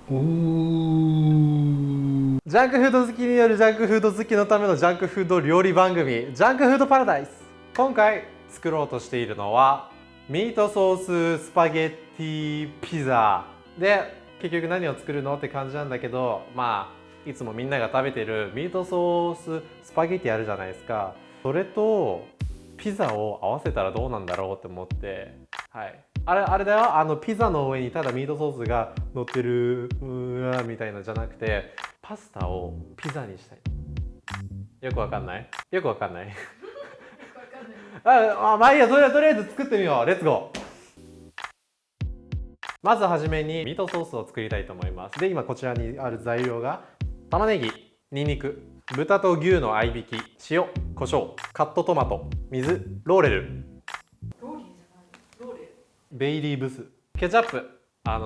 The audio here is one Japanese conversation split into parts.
ジャンクフード好きによるジャンクフード好きのためのジャンクフード料理番組ジャンクフードパラダイス。今回作ろうとしているのはミートソーススパゲッティピザで、結局何を作るのって感じなんだけど、いつもみんなが食べてるミートソーススパゲッティあるじゃないですか。それとピザを合わせたらどうなんだろうって思って、あれだよ、ピザの上にただミートソースが乗ってるみたいなじゃなくて、パスタをピザにしたい。よくわかんないよくわかんないまあいいや、とりあえず作ってみよう。レッツゴー。まずはじめにミートソースを作りたいと思います。で、今こちらにある材料が玉ねぎ、にんにく、豚と牛の合いびき、塩、胡椒、カットトマト、水、ローレル、ベイリーブス、ケチャップ、な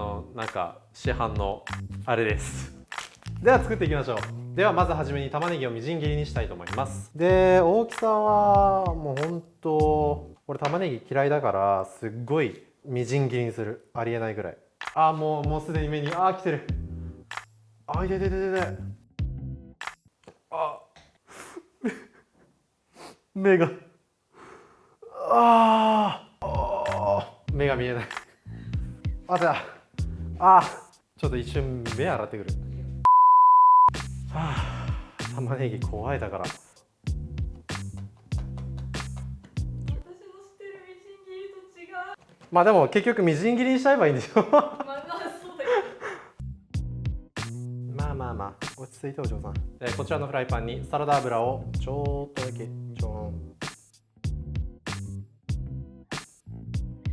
んか市販のあれです。では作っていきましょう。ではまずはじめに玉ねぎをみじん切りにしたいと思います。で、大きさはもうほんと俺玉ねぎ嫌いだからすっごいみじん切りにする。ありえないぐらい。もうすでに目に来てる。いててててて。目が目が見えない。ちょっと一瞬目洗ってくる。玉ねぎ怖いだから。私の知ってるみじん切りと違う。でも結局みじん切りにしちゃえばいいんでしょそうだけど。落ち着いてお嬢さん。で、こちらのフライパンにサラダ油をちょっとだけちょん。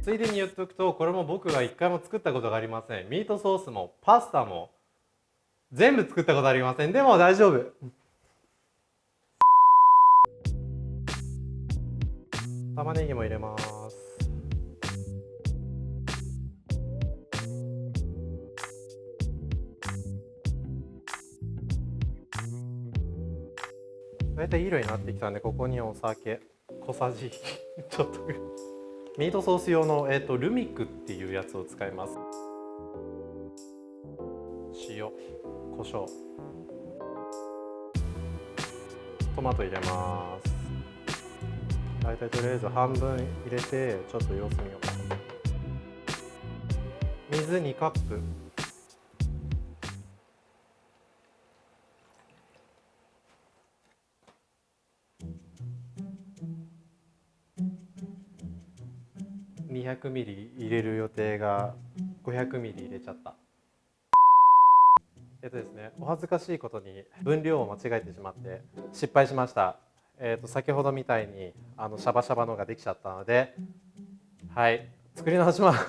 ついでに言っとくと、これも僕が一回も作ったことがありません。ミートソースもパスタも全部作ったことありません。でも大丈夫。玉ねぎも入れます。大体いい色になってきたんで、ここにお酒小さじちょっとぐらい。ミートソース用の、ルミックっていうやつを使います。塩、胡椒、トマト入れます。大体とりあえず半分入れてちょっと様子見よう。水2カップ。200ミリ入れる予定が500ミリ入れちゃった。ですね、お恥ずかしいことに分量を間違えてしまって失敗しました。先ほどみたいにシャバシャバのができちゃったので、作り直します。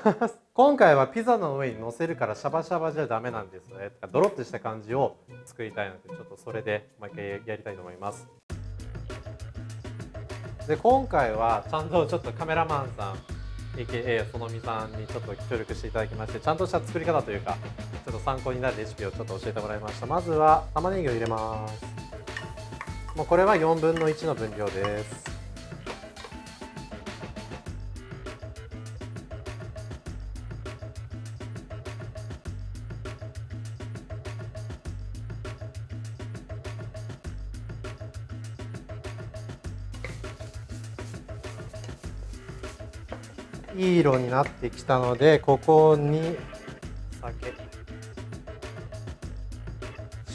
今回はピザの上に乗せるからシャバシャバじゃダメなんですね。ドロッとした感じを作りたいので、ちょっとそれでもう一回やりたいと思います。で、今回はちゃんとちょっとカメラマンさん AKA そのみさんにちょっと協力していただきまして、ちゃんとした作り方というかちょっと参考になるレシピをちょっと教えてもらいました。まずは玉ねぎを入れます。もうこれは4分の1の分量です。いい色になってきたので、ここに酒、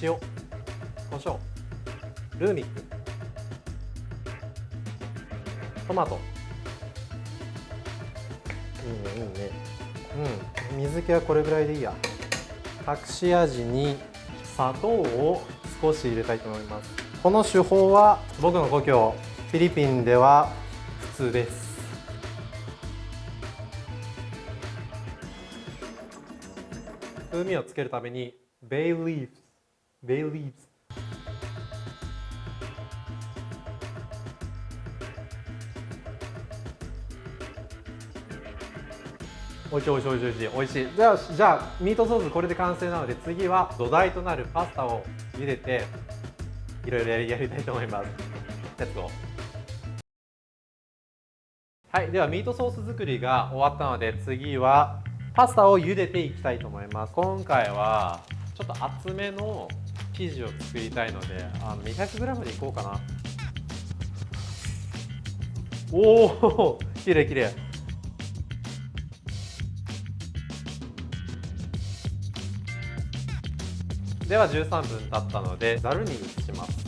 塩、胡椒、ルーミック、トマト、いいね。水気はこれぐらいでいいや。隠し味に砂糖を少し入れたいと思います。この手法は僕の故郷フィリピンでは普通です。風味をつけるためにベイリーブ。おいしい。じゃあミートソースこれで完成なので、次は土台となるパスタを茹でていろいろやりたいと思います。レッツゴー。ではミートソース作りが終わったので、次はパスタを茹でていきたいと思います。今回はちょっと厚めの生地を作りたいので、200g でいこうかな。おお、きれいきれい。では13分経ったのでざるに移します。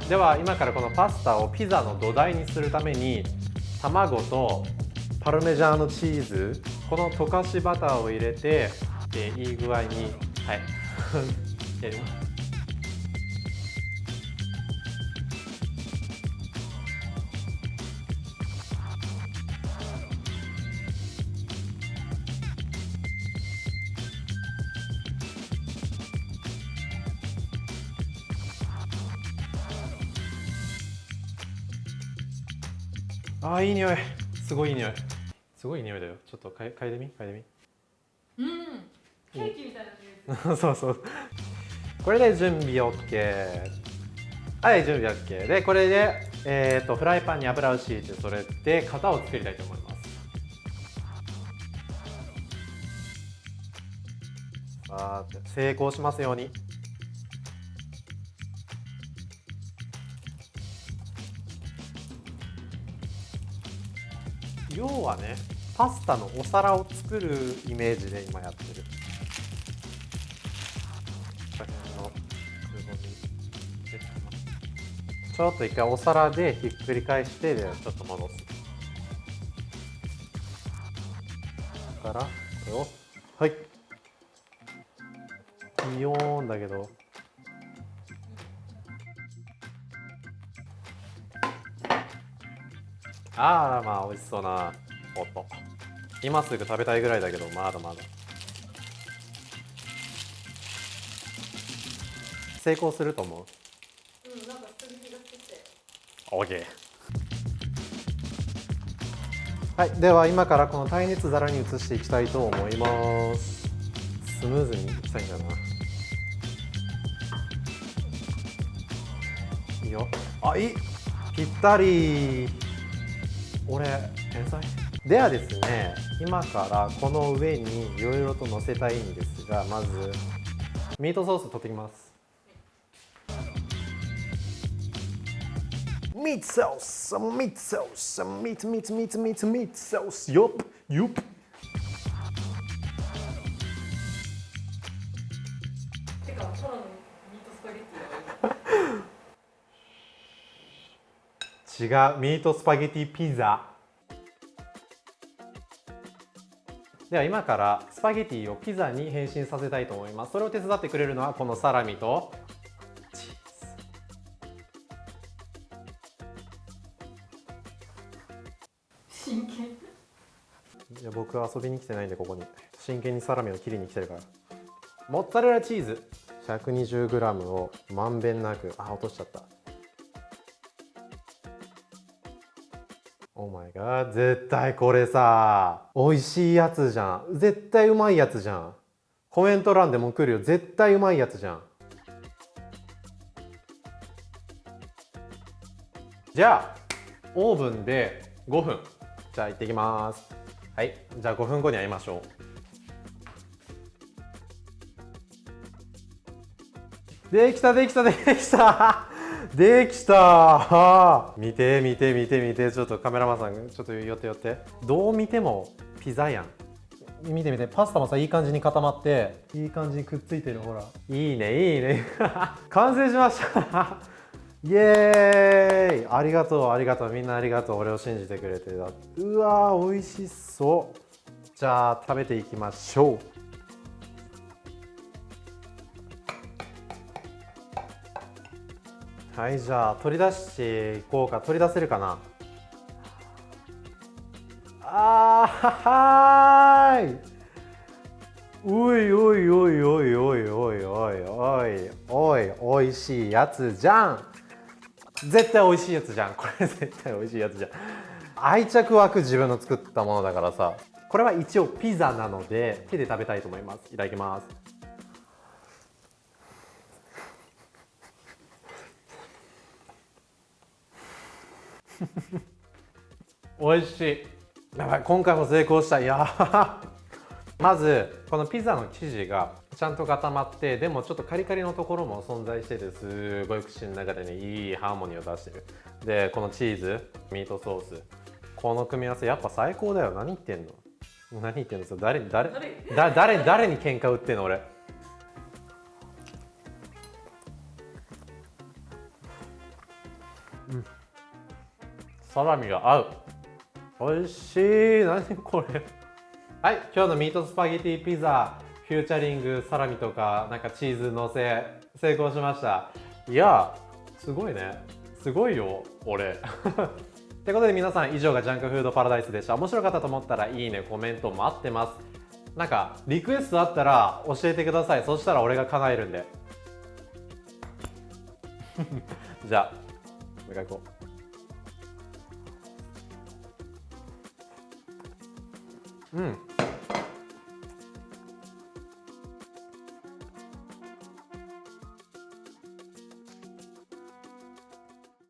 では今からこのパスタをピザの土台にするために、卵とパルメジャーノチーズ、この溶かしバターを入れて、いい具合に、はいやります。あー、いい匂い。すごいいい匂い。すごいいい匂いだよ。ちょっと嗅いでみ、嗅いでうん。ケーキみたいな匂い。み。そうそう。これで準備 OK。はい、準備 OK。で、これで、フライパンに油を敷いて、それで型を作りたいと思います。さあ、成功しますように。要はね、パスタのお皿を作るイメージで今やってる。ちょっと一回お皿でひっくり返して、ちょっと戻す。からこれを、はい、ビヨーンだけど、あら、まあ美味しそうな音。今すぐ食べたいぐらいだけど、まだまだ。成功すると思う。うん、なんか続きがしてきて。OK。はい、では今からこの耐熱皿に移していきたいと思います。スムーズにいきたいんだな。いいよ。あ、いい。ぴったり。俺天才。ではですね、今からこの上にいろいろと乗せたいんですが、まずミートソース取ってきます。ミートソース、ミートソース、ミートソース、よっよっ。てか、ただのミートスパゲッティだわ。違う、ミートスパゲティピザ。では今からスパゲティをピザに変身させたいと思います。それを手伝ってくれるのはこのサラミとチー真剣。ズ。いや、僕は遊びに来てないんで、ここに真剣にサラミを切りに来てるから。モッツァレラチーズ 120g をまんべんなく、落としちゃった。オーマイガー、絶対これさ、美味しいやつじゃん。絶対うまいやつじゃん。コメント欄でも来るよ。絶対うまいやつじゃん。じゃあオーブンで5分。じゃあ行ってきます。はい、じゃあ5分後に会いましょう。できたできたできたできた。見て見て見て見て、ちょっとカメラマンさんちょっと寄って寄って。どう見てもピザやん。見て見て、パスタもさ、いい感じに固まっていい感じにくっついてる。ほら、いいねいいね完成しましたイエーイ。ありがとうありがとう、みんなありがとう。俺を信じてくれて。うわー、美味しそう。じゃあ食べていきましょう。はい、じゃあ取り出していこうか。取り出せるかな。はーい。おいおいおいおいおいおいおいおいおい、おいしいやつじゃん。絶対美味しいやつじゃん。これ絶対美味しいやつじゃん。愛着湧く自分の作ったものだからさ。これは一応ピザなので手で食べたいと思います。いただきます。美味しい。やばい、今回も成功した。いやまずこのピザの生地がちゃんと固まって、でもちょっとカリカリのところも存在してて、すごい口の中でね、いいハーモニーを出してる。でこのチーズ、ミートソース、この組み合わせやっぱ最高だよ。何言ってんの、何言ってんの、それ誰に喧嘩売ってんの俺。サラミが合う。美味しい。何これ。はい、今日のミートスパゲティピザフューチャリングサラミとかなんかチーズのせ成功しました。いやすごいね、すごいよ俺ってことで皆さん、以上がジャンクフードパラダイスでした。面白かったと思ったらいいね、コメント待ってます。なんかリクエストあったら教えてください。そしたら俺が叶えるんでじゃあもう一回行こう。うん、